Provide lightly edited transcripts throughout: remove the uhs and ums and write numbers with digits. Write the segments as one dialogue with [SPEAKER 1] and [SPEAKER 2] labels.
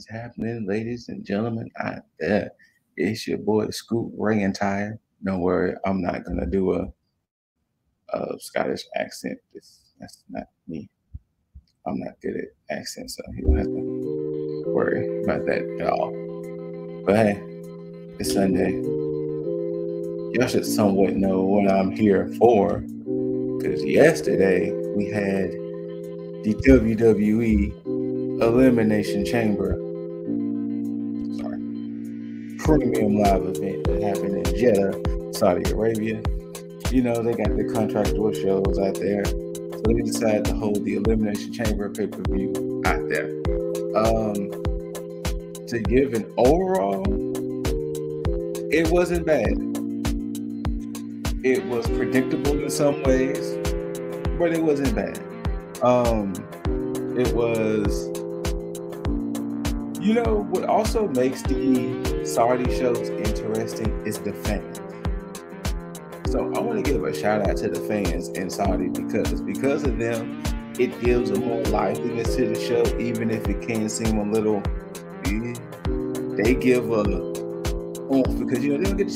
[SPEAKER 1] is happening, ladies and gentlemen out there? It's your boy ScooterRay and Tire. Don't worry, I'm not gonna do a Scottish accent. That's not me. I'm not good at accents, so you don't have to worry about that at all. But hey, it's Sunday. Y'all should somewhat know what I'm here for, because yesterday we had the WWE Elimination Chamber premium live event that happened in Jeddah, Saudi Arabia. You know, they got the contractual shows out there, so they decided to hold the Elimination Chamber pay-per-view out there. To give an overall, it wasn't bad. It was predictable in some ways, but it wasn't bad. It was, you know, what also makes the Saudi shows interesting is the fans. So I want to give a shout out to the fans in Saudi because of them, it gives a more liveliness to the show, even if it can seem a little, they give a oomph because, you know, they don't get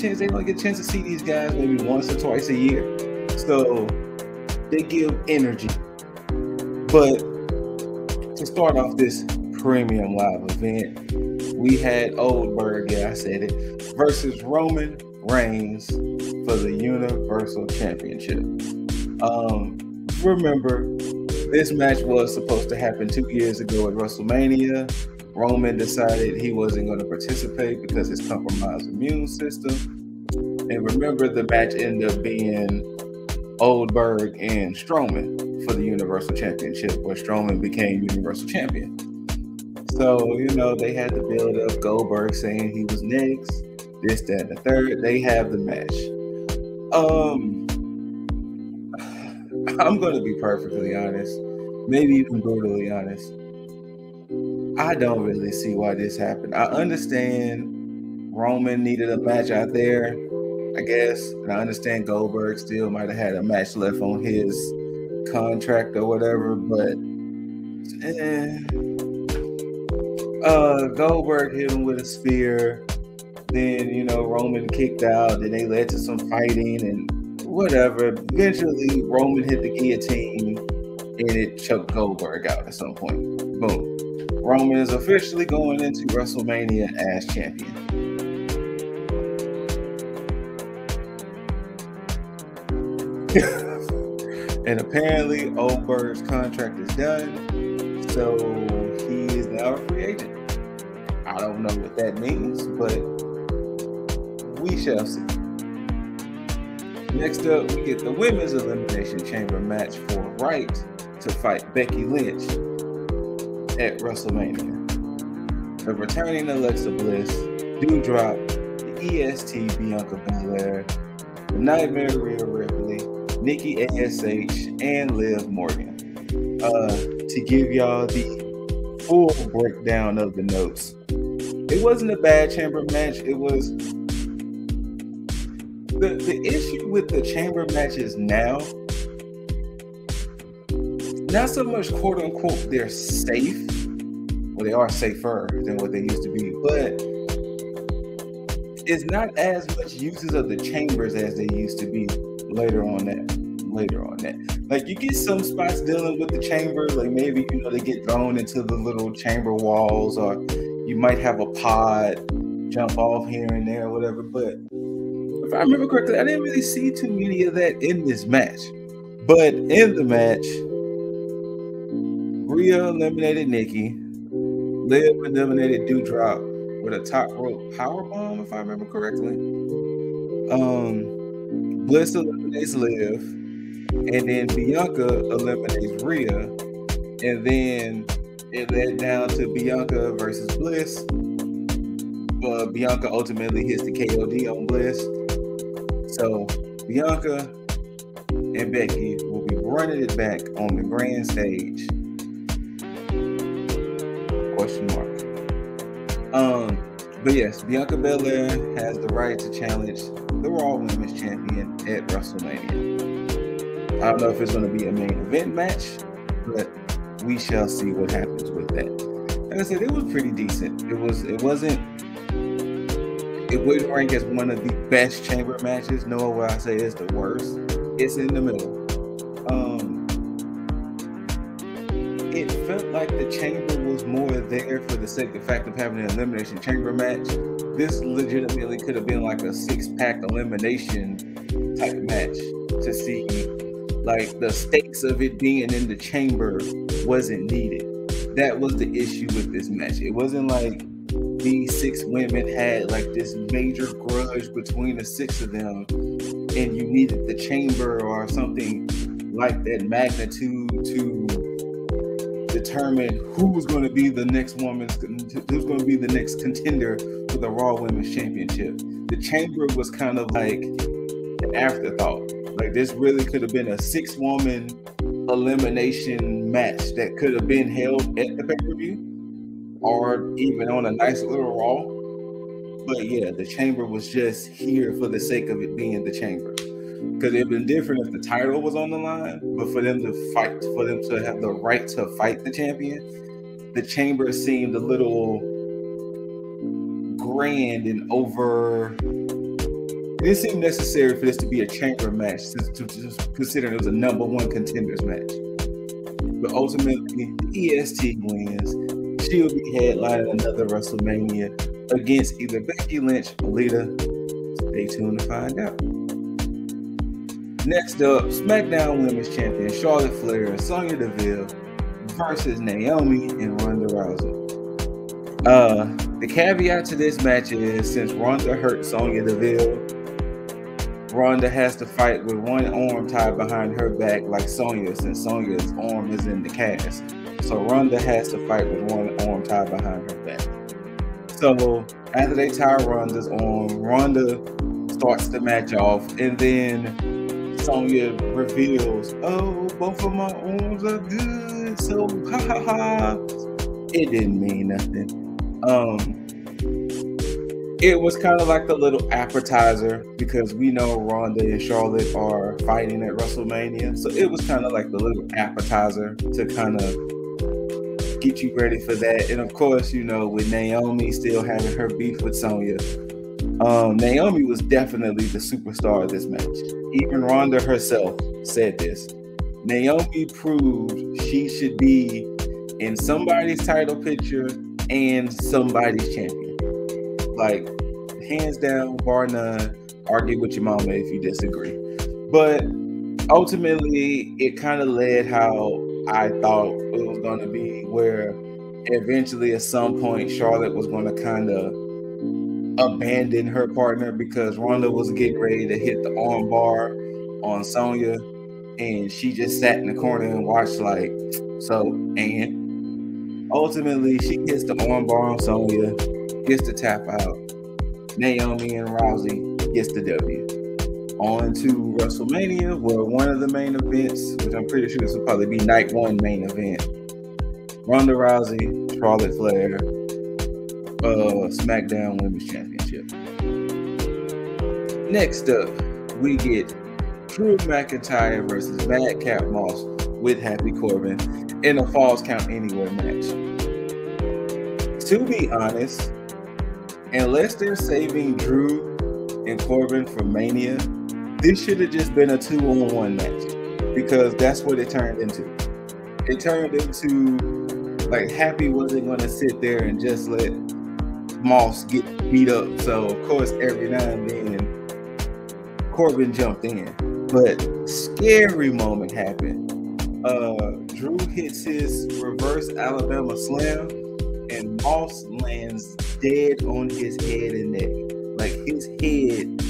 [SPEAKER 1] a chance to see these guys maybe once or twice a year. So they give energy. But to start off this premium live event, we had Goldberg, I said it, versus Roman Reigns for the Universal Championship. Remember, this match was supposed to happen 2 years ago at WrestleMania. Roman decided he wasn't going to participate because his compromised immune system. And remember, the match ended up being Goldberg and Strowman for the Universal Championship, where Strowman became Universal Champion. So, you know, they had to build up Goldberg saying he was next, this, that, and the third. They have the match. I'm going to be perfectly honest, maybe even brutally honest. I don't really see why this happened. I understand Roman needed a match out there, I guess. And I understand Goldberg still might have had a match left on his contract or whatever, but Goldberg hit him with a spear. Then, you know, Roman kicked out. Then they led to some fighting and whatever. Eventually, Roman hit the guillotine and it choked Goldberg out at some point. Boom. Roman is officially going into WrestleMania as champion. And apparently, Goldberg's contract is done, so he is now a free agent. I don't know what that means, but we shall see. Next up, we get the Women's Elimination Chamber match for right to fight Becky Lynch at WrestleMania. The returning Alexa Bliss, Doudrop, the EST Bianca Belair, the Nightmare Rhea Ripley, Nikki ASH, and Liv Morgan. To give y'all the full breakdown of the notes, it wasn't a bad chamber match. It was the issue with the chamber matches now. Not so much quote unquote they're safe. Well, they are safer than what they used to be, but it's not as much uses of the chambers as they used to be later on that. Like, you get some spots dealing with the chambers, like maybe, you know, they get thrown into the little chamber walls, or you might have a pod jump off here and there or whatever. But if I remember correctly, I didn't really see too many of that in this match. But in the match, Rhea eliminated Nikki. Liv eliminated Doudrop with a top rope powerbomb, if I remember correctly. Bliss eliminates Liv, and then Bianca eliminates Rhea, and then it led down to Bianca versus Bliss. Bianca ultimately hits the KOD on Bliss. So Bianca and Becky will be running it back on the grand stage. Question mark. But yes, Bianca Belair has the right to challenge the Raw Women's Champion at WrestleMania. I don't know if it's going to be a main event match, but we shall see what happens with that. like I said, it was pretty decent. It wouldn't rank as one of the best chamber matches, nor would I say it's the worst. It's in the middle. It felt like the chamber was more there for the sake of fact of having an elimination chamber match. This legitimately could have been like a 6-pack elimination type match to see. Like, the stakes of it being in the chamber wasn't needed. That was the issue with this match. It wasn't like these 6 women had like this major grudge between the 6 of them and you needed the chamber or something like that magnitude to determine who was going to be the next who's going to be the next contender for the Raw Women's Championship. The chamber was kind of like an afterthought. Like, this really could have been a 6-woman elimination match that could have been held at the pay-per-view or even on a nice little Raw. But yeah, the chamber was just here for the sake of it being the chamber. Because it'd been different if the title was on the line, but for them to have the right to fight the champion, the chamber seemed a little grand and over. It didn't seem necessary for this to be a chamber match, considering it was a #1 contenders match. But ultimately, the EST wins. She'll be headlining another WrestleMania against either Becky Lynch or Lita. Stay tuned to find out. Next up, Smackdown Women's Champion Charlotte Flair and Sonya Deville versus Naomi and Ronda Rousey. The caveat to this match is, since Ronda hurt Sonya Deville, Ronda has to fight with one arm tied behind her back like Sonya, since Sonya's arm is in the cast. So Ronda has to fight with one arm tied behind her back. So after they tie Ronda's arm, Ronda starts the match off, and then Sonya reveals, "Oh, both of my arms are good, so ha ha ha." It didn't mean nothing. It was kind of like the little appetizer, because we know Ronda and Charlotte are fighting at WrestleMania. So it was kind of like the little appetizer to kind of get you ready for that. And of course, you know, with Naomi still having her beef with Sonya, Naomi was definitely the superstar of this match. Even Ronda herself said this. Naomi proved she should be in somebody's title picture and somebody's champion. Like, hands down, bar none. Argue with your mama if you disagree. But ultimately, it kind of led how I thought it was going to be, where eventually at some point Charlotte was going to kind of abandon her partner, because Ronda was getting ready to hit the arm bar on Sonya, and she just sat in the corner and watched like, so, and ultimately she hits the arm bar on Sonya, gets the tap out. Naomi and Rousey gets the W. On to WrestleMania, where one of the main events, which I'm pretty sure this will probably be night 1 main event, Ronda Rousey, Charlotte Flair, SmackDown Women's Championship. Next up, we get Drew McIntyre versus Madcap Moss with Happy Corbin in a Falls Count Anywhere match. To be honest, unless they're saving Drew and Corbin for Mania, this should have just been a 2-on-1 match, because that's what it turned into. It turned into, like, Happy wasn't going to sit there and just let Moss get beat up. So, of course, every now and then, Corbin jumped in. But scary moment happened. Drew hits his reverse Alabama slam, and Moss lands dead on his head and neck. Like, his head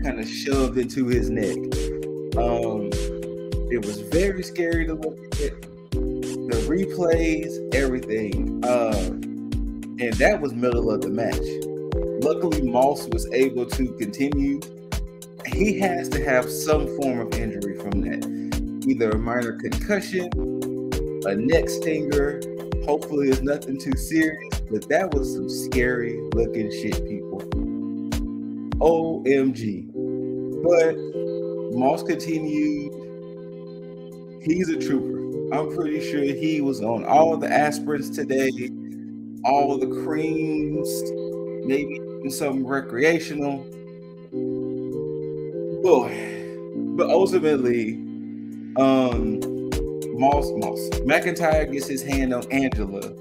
[SPEAKER 1] kind of shoved into his neck. It was very scary to look at. The replays, everything. And that was middle of the match. Luckily, Moss was able to continue. He has to have some form of injury from that. Either a minor concussion, a neck stinger. Hopefully it's nothing too serious, but that was some scary looking shit, people. OMG. But Moss continued. He's a trooper. I'm pretty sure he was on all the aspirins today. all the creams, maybe even some recreational. But ultimately, McIntyre gets his hand on Angela.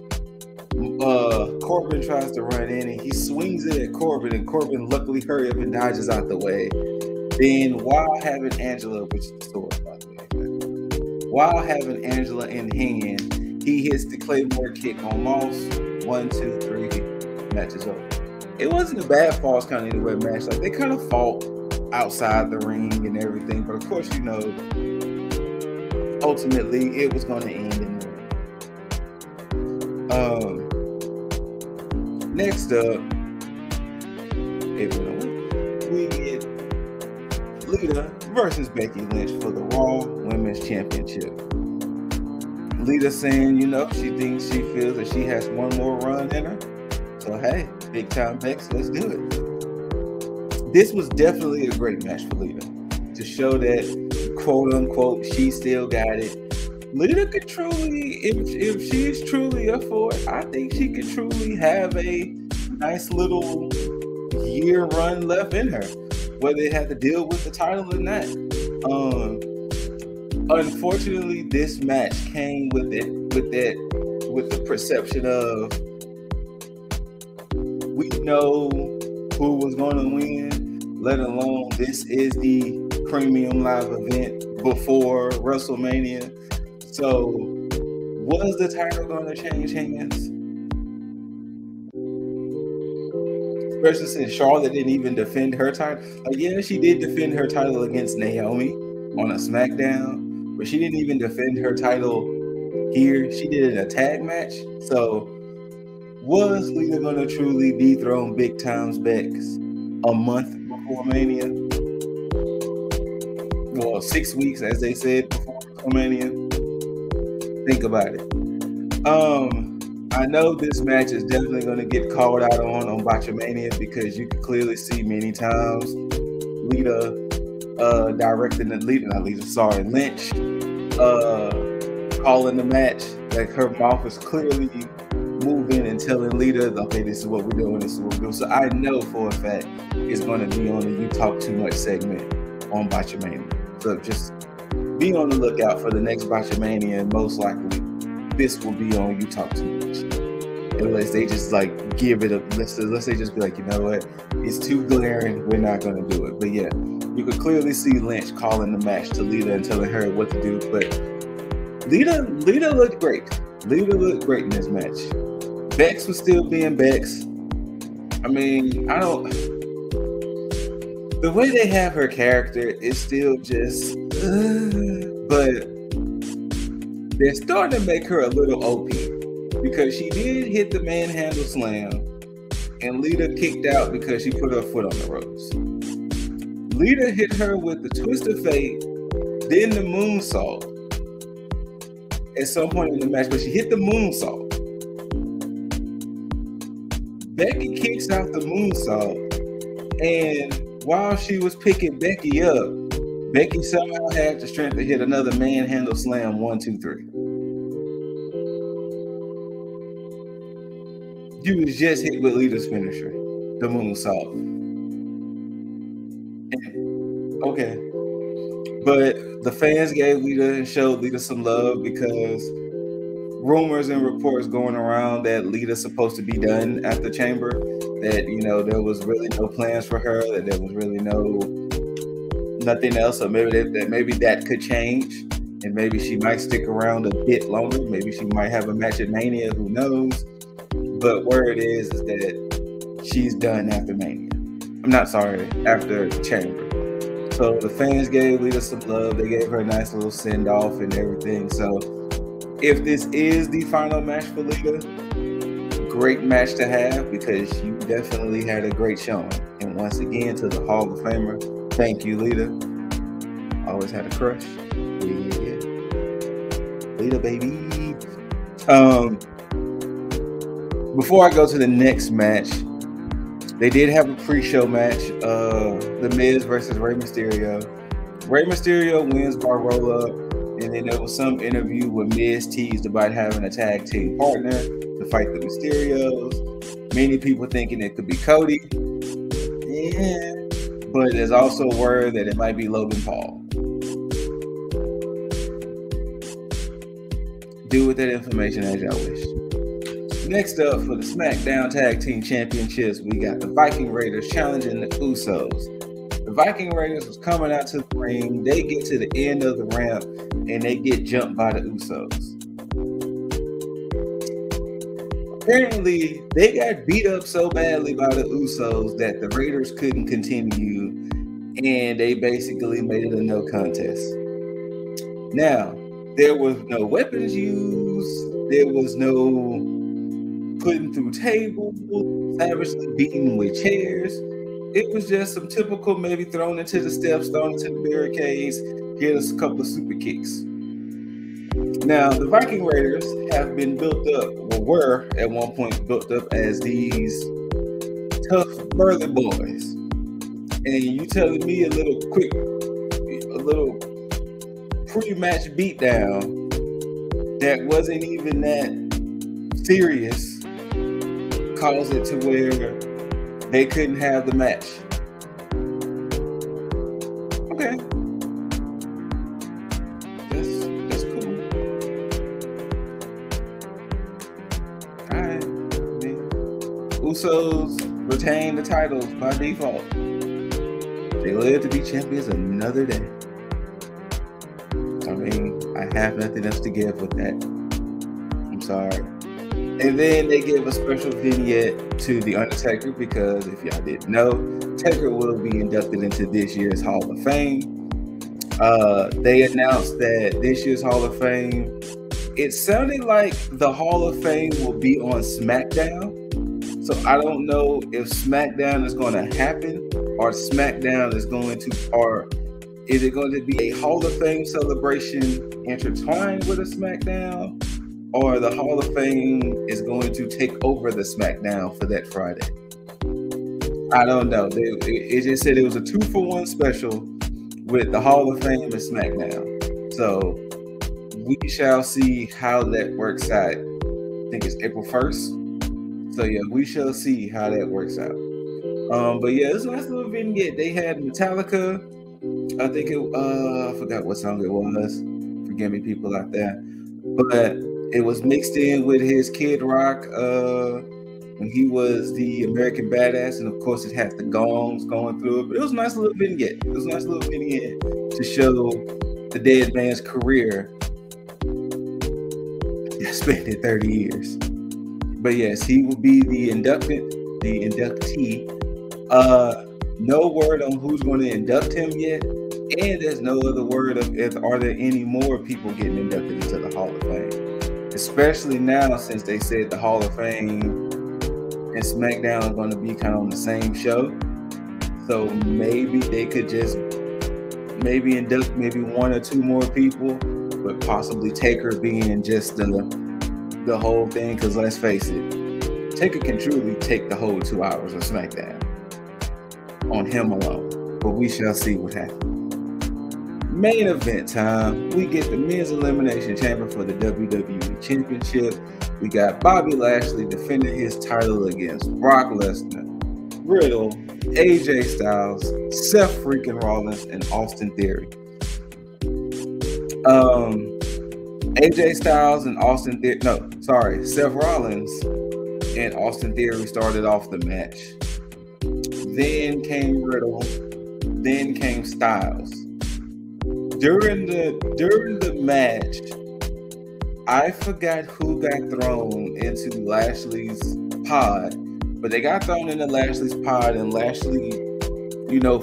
[SPEAKER 1] Corbin tries to run in and he swings it at Corbin, and Corbin luckily hurry up and dodges out the way. Then while having Angela, which is the story, by the way, while having Angela in hand, he hits the Claymore kick on Moss. 1, 2, 3, match is over. It wasn't a bad Falls Count Anywhere match. Like, they kind of fought outside the ring and everything, but of course, you know, ultimately it was going to end in the ring. Next up, we get Lita versus Becky Lynch for the Raw Women's Championship. Lita saying, you know, she feels that she has one more run in her. So hey, big time Bex, let's do it. This was definitely a great match for Lita to show that, quote unquote, she still got it. Lita could truly, if she's truly up for it, I think she could truly have a nice little year run left in her, whether it had to deal with the title or not. Unfortunately, this match came with the perception of, we know who was going to win, let alone this is the premium live event before WrestleMania. So, was the title going to change hands? Especially since Charlotte didn't even defend her title. Like, yeah, she did defend her title against Naomi on a Smackdown, but she didn't even defend her title here. She did it in a tag match. So, was Lita going to truly dethrone Big Time's Bex a month before Mania? Well, 6 weeks, as they said, before WrestleMania. Think about it. I know this match is definitely going to get called out on Botchamania, because you can clearly see many times Lynch calling the match. Like, her mouth is clearly moving and telling Lita, okay, this is what we're doing, this is what we're doing. So I know for a fact it's going to be on the You Talk Too Much segment on Botchamania. So just be on the lookout for the next Botchamania, and most likely this will be on You Talk Too Much. Unless they just like give it a, let's say just be like, you know what, it's too glaring, we're not going to do it. But yeah, you could clearly see Lynch calling the match to Lita and telling her what to do. But Lita looked great. Lita looked great in this match. Bex was still being Bex. I mean, the way they have her character is still just, but they're starting to make her a little OP, because she did hit the manhandle slam and Lita kicked out because she put her foot on the ropes. Lita hit her with the twist of fate, then the moonsault at some point in the match, but she hit the moonsault. Becky kicks out the moonsault, and while she was picking Becky up, Becky somehow had the strength to hit another manhandle slam. 1, 2, 3. You was just hit with Lita's finisher, the moonsault. Okay. But the fans gave Lita and showed Lita some love, because rumors and reports going around that Lita's supposed to be done at the Chamber, that, you know, there was really no plans for her, that there was really nothing else, or maybe that could change, and maybe she might stick around a bit longer. Maybe she might have a match at Mania, who knows? But word is that she's done after Mania. After Chamber. So the fans gave Lita some love. They gave her a nice little send off and everything. So if this is the final match for Lita, great match to have, because you definitely had a great showing. And once again, to the Hall of Famer, thank you, Lita. Always had a crush. Yeah. Lita, baby. Before I go to the next match, they did have a pre-show match. The Miz versus Rey Mysterio. Rey Mysterio wins by roll-up. And then there was some interview where Miz teased about having a tag team partner. The fight the Mysterios. Many people thinking it could be Cody. Yeah. But there's also word that it might be Logan Paul. Do with that information as y'all wish. Next up, for the SmackDown Tag Team Championships, we got the Viking Raiders challenging the Usos. The Viking Raiders was coming out to the ring. They get to the end of the ramp, and they get jumped by the Usos. Apparently, they got beat up so badly by the Usos that the Raiders couldn't continue, and they basically made it a no contest. Now, there was no weapons used. There was no putting through tables, savagely beaten with chairs. It was just some typical, maybe thrown into the steps, thrown into the barricades, get us a couple of super kicks. Now, the Viking Raiders have been built up, or were at one point built up as these tough, burly boys. And you telling me a little pre-match beatdown that wasn't even that serious caused it to where they couldn't have the match. Okay. That's cool. Alright. Usos retain the titles by default. They live to be champions another day. I mean, I have nothing else to give with that. I'm sorry. And then they give a special vignette to The Undertaker because if y'all didn't know, Taker will be inducted into this year's Hall of Fame. They announced that this year's Hall of Fame, it sounded like the Hall of Fame will be on Smackdown. So I don't know if Smackdown is going to happen or SmackDown is going to, or is it going to be a Hall of Fame celebration intertwined with a SmackDown? Or the Hall of Fame is going to take over the SmackDown for that Friday. I don't know. It just said it was a 2-for-1 special with the Hall of Fame and SmackDown. So we shall see how that works out. I think it's April 1st. So yeah, we shall see how that works out. But yeah, it's a nice little vignette. They had Metallica. I think I forgot what song it was. Forgive me, people out there. But it was mixed in with his Kid Rock when he was the American Badass, and of course it had the gongs going through it. But it was a nice little vignette. It was a nice little vignette to show the dead man's career spent 30 years. But yes, he will be the inductee. No word on who's going to induct him yet, and there's no other word of if are there any more people getting inducted into the Hall of Fame. Especially now, since they said the Hall of Fame and SmackDown are going to be kind of on the same show. So maybe they could just induct maybe 1 or 2 more people, but possibly Taker being just the whole thing. Because let's face it, Taker can truly take the whole 2 hours of SmackDown on him alone. But we shall see what happens. Main event time, we get the men's elimination chamber for the WWE Championship. We got Bobby Lashley defending his title against Brock Lesnar, Riddle, AJ Styles, Seth freaking Rollins, and Austin Theory. AJ Styles and Seth Rollins and Austin Theory started off the match. Then came Riddle, then came Styles. During the match, I forgot who got thrown into Lashley's pod, but they got thrown into Lashley's pod, and Lashley,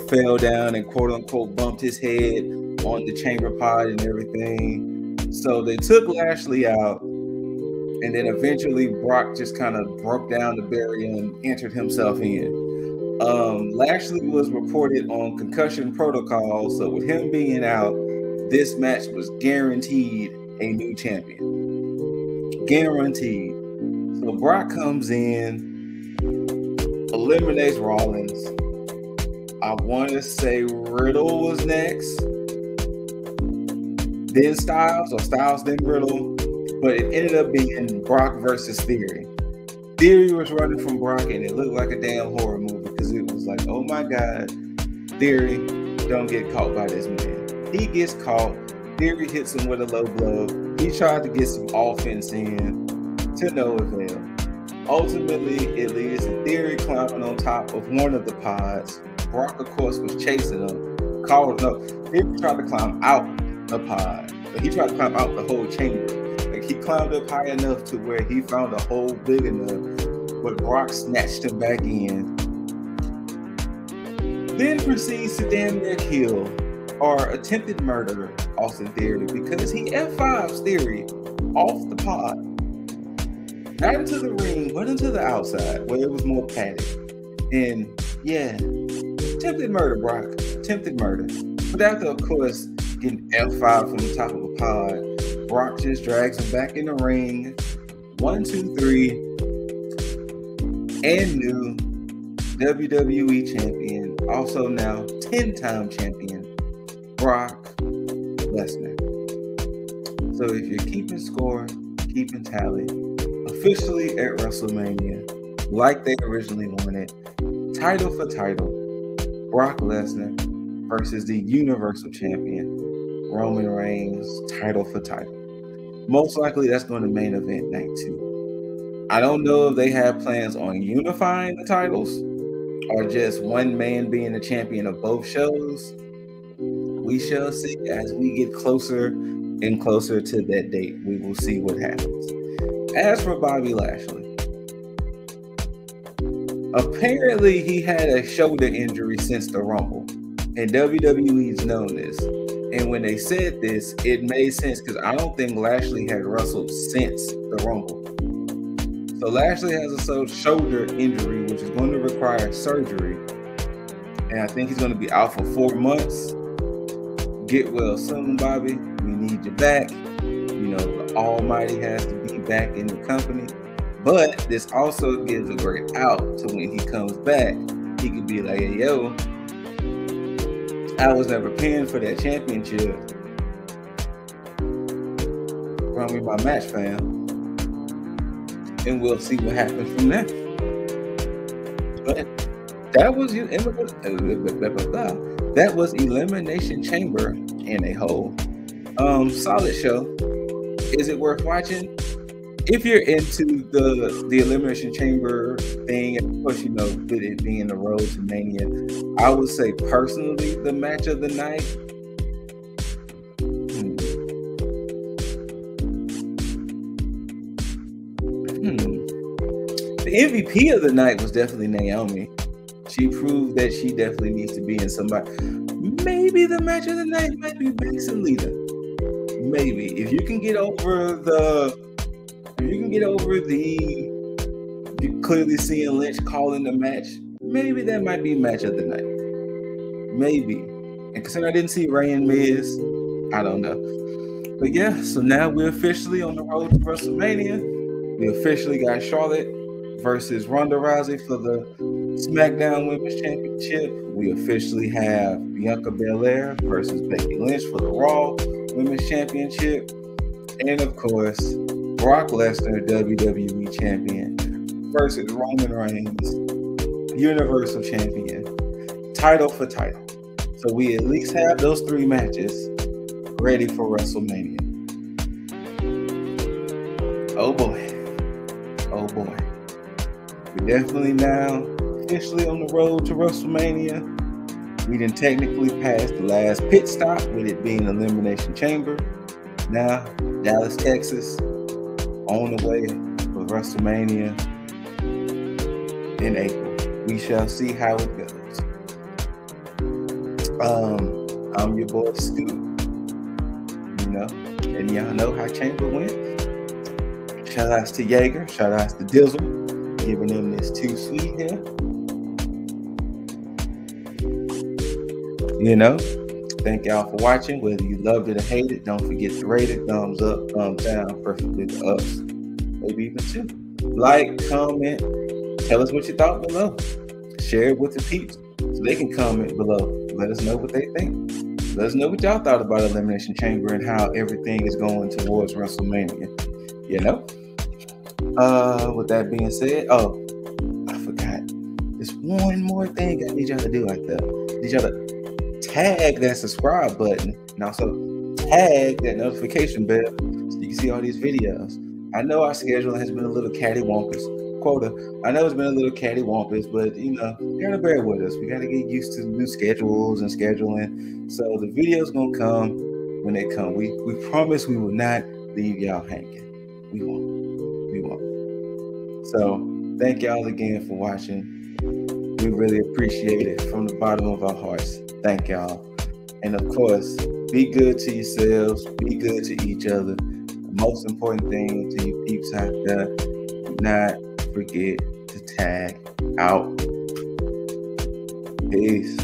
[SPEAKER 1] fell down and quote unquote bumped his head on the chamber pod and everything. So they took Lashley out, and then eventually Brock just kind of broke down the barrier and entered himself in. Lashley was reported on concussion protocol, so with him being out, this match was guaranteed a new champion. Guaranteed. So Brock comes in, eliminates Rollins. I want to say Riddle was next, then Styles, or Styles then Riddle, but it ended up being Brock versus Theory. Theory was running from Brock, and it looked like a damn horror movie because it was like, oh my God, Theory, don't get caught by this man. He gets caught. Theory hits him with a low blow. He tried to get some offense in to no avail. Ultimately, it leads to Theory climbing on top of one of the pods. Brock, of course, was chasing him. Theory tried to climb out the pod, but he tried to climb out the whole chamber. Like, he climbed up high enough to where he found a hole big enough, but Brock snatched him back in. Then proceeds to damn near kill or attempted murder Austin Theory because he F5's Theory off the pod. Not into the ring, but into the outside where it was more padded. And yeah, attempted murder, Brock. Attempted murder. But after, of course, getting F5 from the top of a pod, Brock just drags him back in the ring. 1, 2, 3. And new WWE champion, also now 10-time champion, Brock Lesnar. So if you're keeping score, keeping tally, officially at WrestleMania, like they originally wanted, title for title, Brock Lesnar versus the Universal Champion, Roman Reigns, title for title. Most likely that's going to main event night 2. I don't know if they have plans on unifying the titles or just one man being the champion of both shows. We shall see as we get closer and closer to that date. We will see what happens. As for Bobby Lashley, apparently he had a shoulder injury since the Rumble, and WWE's known this. And when they said this, it made sense because I don't think Lashley had wrestled since the Rumble. So Lashley has a shoulder injury, which is going to require surgery, and I think he's going to be out for 4 months. Get well soon, Bobby. We need you back. You know, the Almighty has to be back in the company. But this also gives a great out to when he comes back. He could be like, hey, yo, I was never paying for that championship. Run me my match, fam. And we'll see what happens from there. But that was Elimination Chamber in a whole. Solid show. Is it worth watching? If you're into the Elimination Chamber thing, and of course, you know, with it being the road to Mania, I would say personally the match of the night. The MVP of the night was definitely Naomi. She proved that she definitely needs to be in somebody. Maybe the match of the night might be Banks and Lita. Maybe if you can get over you clearly seeing Lynch calling the match, maybe that might be match of the night. Maybe. And considering I didn't see Ray and Miz, I don't know. But yeah, so now we're officially on the road to WrestleMania. We officially got Charlotte versus Ronda Rousey for the Smackdown Women's Championship. We officially have Bianca Belair versus Becky Lynch for the Raw Women's Championship. And of course, Brock Lesnar, WWE Champion, versus Roman Reigns, Universal Champion, title for title. So we at least have those 3 matches ready for WrestleMania. Oh boy. Oh boy. We're definitely now officially on the road to WrestleMania. We didn't technically pass the last pit stop with it being Elimination Chamber. Now, Dallas, Texas, on the way for WrestleMania in April. We shall see how it goes. I'm your boy Scoot, you know, and y'all know how Chamber went. Shout outs to Jaeger, shout outs to Dizzle, giving them this too sweet here. You know, thank y'all for watching. Whether you loved it or hated it, don't forget to rate it. Thumbs up, thumbs down, preferably to us. Maybe even 2. Like, comment, tell us what you thought below. Share it with the peeps so they can comment below. Let us know what they think. Let us know what y'all thought about Elimination Chamber and how everything is going towards WrestleMania. You know? With that being said, oh, I forgot. There's one more thing I need y'all to do out there. I need y'all to tag that subscribe button and also tag that notification bell so you can see all these videos. I know our schedule has been a little cattywampus. Quota. I know it's been a little cattywampus, but you gotta bear with us. We gotta get used to new schedules and scheduling. So the video's gonna come when they come. We promise we will not leave y'all hanging. We won't. So thank y'all again for watching. We really appreciate it from the bottom of our hearts. Thank y'all. And of course, be good to yourselves. Be good to each other. The most important thing to you peeps out there, do not forget to tag out. Peace.